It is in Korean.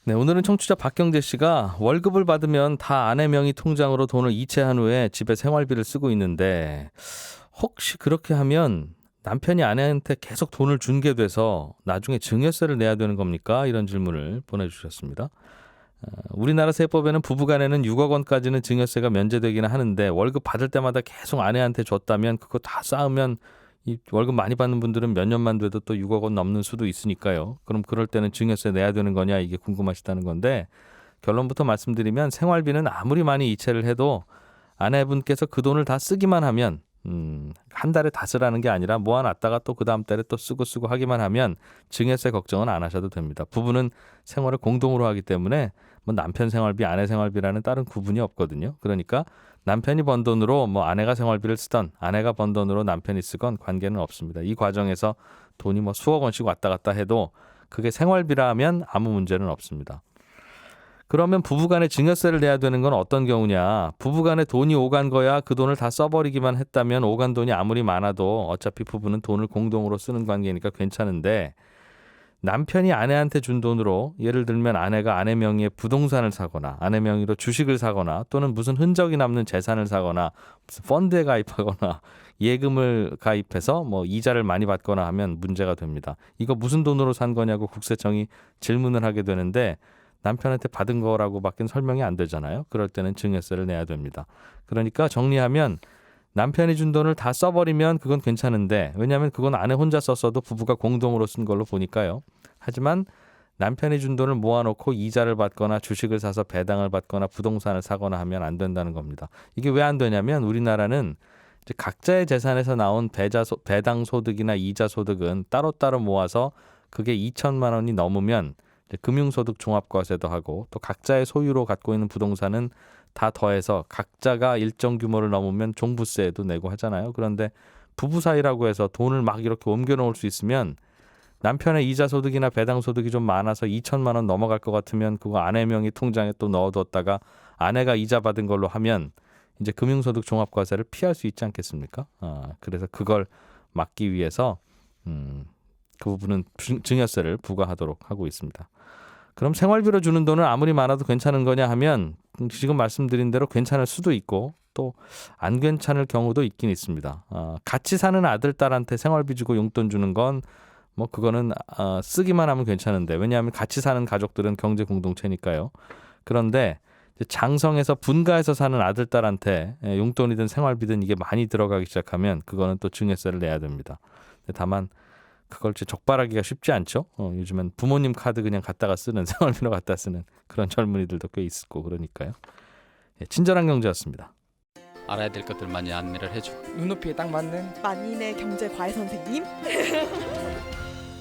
네, 오늘은 청취자 박경재 씨가 월급을 받으면 다 아내 명의 통장으로 돈을 이체한 후에 집에 생활비를 쓰고 있는데 혹시 그렇게 하면 남편이 아내한테 계속 돈을 준 게 돼서 나중에 증여세를 내야 되는 겁니까? 이런 질문을 보내주셨습니다. 우리나라 세법에는 부부간에는 6억 원까지는 증여세가 면제되기는 하는데 월급 받을 때마다 계속 아내한테 줬다면 그거 다 쌓으면 이 월급 많이 받는 분들은 몇 년만 돼도 또 6억 원 넘는 수도 있으니까요. 그럼 그럴 때는 증여세 내야 되는 거냐 이게 궁금하시다는 건데 결론부터 말씀드리면 생활비는 아무리 많이 이체를 해도 아내분께서 그 돈을 다 쓰기만 하면 한 달에 다 쓰라는 게 아니라 모아놨다가 또 그 다음 달에 또 쓰고 하기만 하면 증여세 걱정은 안 하셔도 됩니다. 부부는 생활을 공동으로 하기 때문에 뭐 남편 생활비, 아내 생활비라는 다른 구분이 없거든요. 그러니까 남편이 번 돈으로 뭐 아내가 생활비를 쓰던 아내가 번 돈으로 남편이 쓰건 관계는 없습니다. 이 과정에서 돈이 뭐 수억 원씩 왔다 갔다 해도 그게 생활비라면 아무 문제는 없습니다. 그러면 부부간에 증여세를 내야 되는 건 어떤 경우냐? 부부간에 돈이 오간 거야 그 돈을 다 써버리기만 했다면 오간 돈이 아무리 많아도 어차피 부부는 돈을 공동으로 쓰는 관계니까 괜찮은데 남편이 아내한테 준 돈으로 예를 들면 아내가 아내 명의의 부동산을 사거나 아내 명의로 주식을 사거나 또는 무슨 흔적이 남는 재산을 사거나 무슨 펀드에 가입하거나 예금을 가입해서 뭐 이자를 많이 받거나 하면 문제가 됩니다. 이거 무슨 돈으로 산 거냐고 국세청이 질문을 하게 되는데 남편한테 받은 거라고밖에 설명이 안 되잖아요. 그럴 때는 증여세를 내야 됩니다. 그러니까 정리하면 남편이 준 돈을 다 써버리면 그건 괜찮은데 왜냐하면 그건 아내 혼자 썼어도 부부가 공동으로 쓴 걸로 보니까요. 하지만 남편이 준 돈을 모아놓고 이자를 받거나 주식을 사서 배당을 받거나 부동산을 사거나 하면 안 된다는 겁니다. 이게 왜 안 되냐면 우리나라는 이제 각자의 재산에서 나온 배당 소득이나 이자 소득은 따로따로 모아서 그게 2천만 원이 넘으면 금융소득 종합과세도 하고 또 각자의 소유로 갖고 있는 부동산은 다 더해서 각자가 일정 규모를 넘으면 종부세도 내고 하잖아요. 그런데 부부 사이라고 해서 돈을 막 이렇게 옮겨 놓을 수 있으면 남편의 이자 소득이나 배당 소득이 좀 많아서 2천만 원 넘어갈 것 같으면 그거 아내 명의 통장에 또 넣어뒀다가 아내가 이자 받은 걸로 하면 이제 금융소득 종합과세를 피할 수 있지 않겠습니까? 그래서 그걸 막기 위해서 그 부분은 증여세를 부과하도록 하고 있습니다. 그럼 생활비로 주는 돈은 아무리 많아도 괜찮은 거냐 하면 지금 말씀드린 대로 괜찮을 수도 있고 또 안 괜찮을 경우도 있긴 있습니다. 같이 사는 아들, 딸한테 생활비 주고 용돈 주는 건 뭐 그거는 쓰기만 하면 괜찮은데 왜냐하면 같이 사는 가족들은 경제 공동체니까요. 그런데 장성해서 분가해서 사는 아들, 딸한테 용돈이든 생활비든 이게 많이 들어가기 시작하면 그거는 또 증여세를 내야 됩니다. 다만 그걸 적발하기가 쉽지 않죠. 요즘엔 부모님 카드 그냥 갖다가 쓰는 생활비로 갖다 쓰는 그런 젊은이들도 꽤 있고 그러니까요. 친절한 경제였습니다. 알아야 될 것들 많이 안내를 해주고 눈높이에 딱 맞는 만인의 경제 과외 선생님